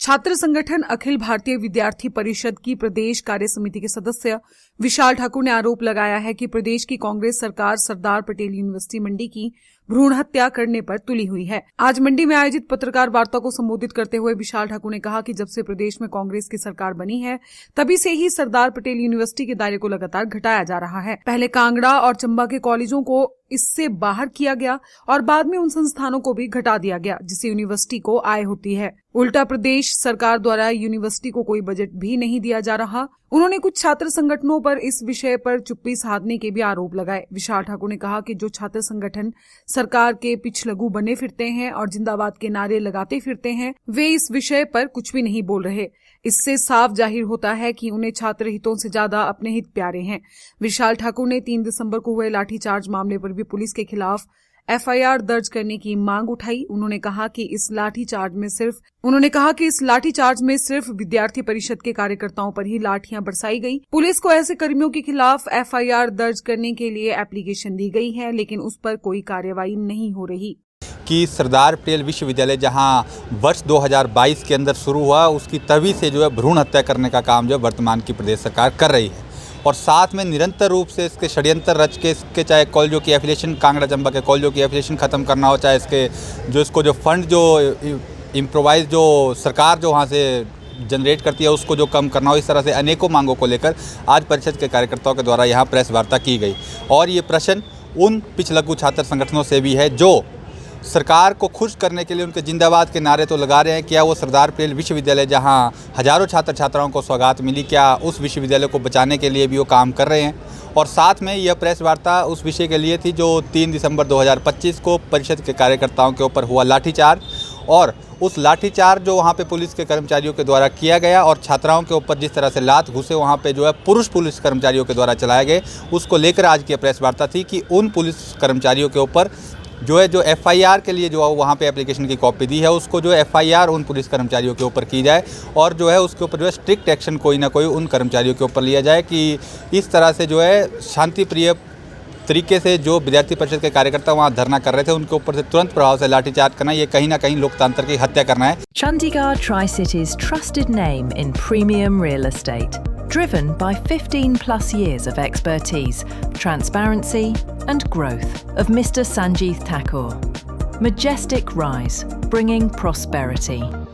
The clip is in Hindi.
छात्र संगठन अखिल भारतीय विद्यार्थी परिषद की प्रदेश कार्य समिति के सदस्य विशाल ठाकुर ने आरोप लगाया है कि प्रदेश की कांग्रेस सरकार सरदार पटेल यूनिवर्सिटी मंडी की भ्रूण हत्या करने पर तुली हुई है। आज मंडी में आयोजित पत्रकार वार्ता को संबोधित करते हुए विशाल ठाकुर ने कहा कि जब से प्रदेश में कांग्रेस की सरकार बनी है तभी से ही सरदार पटेल यूनिवर्सिटी के दायरे को लगातार घटाया जा रहा है। पहले कांगड़ा और चंबा के कॉलेजों को इससे बाहर किया गया और बाद में उन संस्थानों को भी घटा दिया गया जिससे यूनिवर्सिटी को आय होती है। उल्टा प्रदेश सरकार द्वारा यूनिवर्सिटी को कोई बजट भी नहीं दिया जा रहा। उन्होंने कुछ छात्र संगठनों पर इस विषय पर चुप्पी साधने के भी आरोप लगाए। विशाल ठाकुर ने कहा कि जो छात्र संगठन सरकार के पिछलगू बने फिरते हैं और जिंदाबाद के नारे लगाते फिरते हैं वे इस विषय पर कुछ भी नहीं बोल रहे। इससे साफ जाहिर होता है कि उन्हें छात्र हितों से ज्यादा अपने हित प्यारे हैं। विशाल ठाकुर ने 3 दिसंबर को हुए लाठीचार्ज मामले पर भी पुलिस के खिलाफ एफआईआर दर्ज करने की मांग उठाई। उन्होंने कहा कि इस लाठीचार्ज में सिर्फ विद्यार्थी परिषद के कार्यकर्ताओं पर ही लाठियां बरसाई गई। पुलिस को ऐसे कर्मियों के खिलाफ एफआईआर दर्ज करने के लिए एप्लीकेशन दी गई है लेकिन उस पर कोई कार्रवाई नहीं हो रही। कि सरदार पटेल विश्वविद्यालय जहां वर्ष 2022 के अंदर शुरू हुआ उसकी तभी से जो है भ्रूण हत्या करने का काम जो वर्तमान की प्रदेश सरकार कर रही है और साथ में निरंतर रूप से इसके षड्यंत्र रच के इसके चाहे कॉलेजों की एफिलिएशन कांगड़ा चंबा के कॉलेजों की एफिलिएशन ख़त्म करना हो, चाहे इसके जो फंड जो इम्प्रोवाइज जो सरकार जो वहाँ से जनरेट करती है उसको जो कम करना हो, इस तरह से अनेकों मांगों को लेकर आज परिषद के कार्यकर्ताओं के द्वारा यहाँ प्रेस वार्ता की गई। और ये प्रश्न उन पिछलग्गू छात्र संगठनों से भी है जो सरकार को खुश करने के लिए उनके जिंदाबाद के नारे तो लगा रहे हैं। क्या वो सरदार पटेल विश्वविद्यालय जहां हजारों छात्र छात्राओं को सौगात मिली, क्या उस विश्वविद्यालय को बचाने के लिए भी वो काम कर रहे हैं। और साथ में यह प्रेस वार्ता उस विषय के लिए थी जो 3 दिसंबर 2025 को परिषद के कार्यकर्ताओं के ऊपर हुआ लाठीचार्ज और उस लाठीचार्ज जो वहाँ पे पुलिस के कर्मचारियों के द्वारा किया गया और छात्राओं के ऊपर जिस तरह से लात घुसे वहाँ पे जो है पुरुष पुलिस कर्मचारियों के द्वारा चलाए गए, उसको लेकर आज की प्रेस वार्ता थी कि उन पुलिस कर्मचारियों के ऊपर जो एफआईआर के लिए जो वहाँ पे एप्लीकेशन की कॉपी दी है उसको जो एफआईआर उन पुलिस कर्मचारियों के ऊपर की जाए और जो है उसके ऊपर जो है स्ट्रिक्ट एक्शन कोई ना कोई उन कर्मचारियों के ऊपर लिया जाए कि इस तरह से जो है शांतिप्रिय तरीके से जो विद्यार्थी परिषद के कार्यकर्ता वहाँ धरना कर रहे थे उनके ऊपर से तुरंत प्रभाव से लाठीचार्ज करना, ये कहीं ना कहीं लोकतंत्र की हत्या करना है। Chandigarh Tri-City's trusted name in premium real estate, driven by 15+ years of expertise, transparency and growth of Mr. Sanjeev Thakur. Majestic rise, bringing prosperity.